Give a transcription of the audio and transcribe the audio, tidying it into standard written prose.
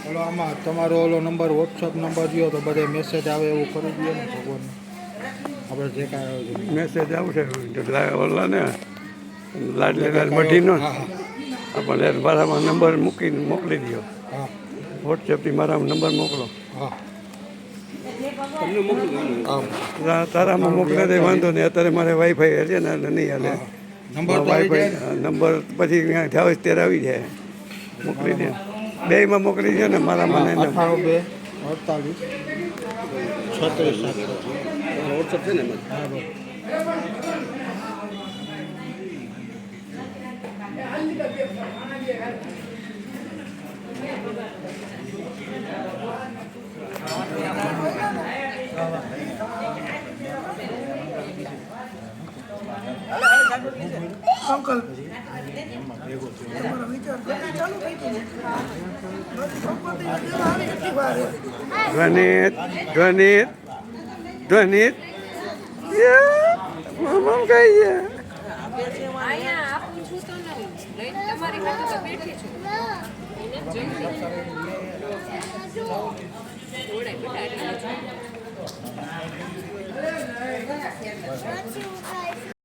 ઓલો આમાં તમારો ઓલો નંબર વોટ્સઅપ નંબર દો તો બધે મેસેજ આવે એવું કરી દઈએ ને ભગવાન આપણે જે કાંઈ મેસેજ આવશે ઓલા ને લાડલી મઢીનો આપણે મારામાં નંબર મૂકીને મોકલી દો. હા વોટ્સએપથી મારામાં નંબર મોકલો. હા તારામાં મોકલે દે વાંધો નહીં. અત્યારે મારે વાઈફાઈ હશે ને એટલે નહીં હાલે. નંબર વાઈફાઈ નંબર પછી ત્યાં જાવ ત્યારે આવી જાય મોકલી દે. બેમાં મોકલી દે ને મારામાં 98 2 48 36 વોટ્સઅપ છે ને એમાં અંકલ ધ્વનિત ધ્વનિત મામા કઈ છે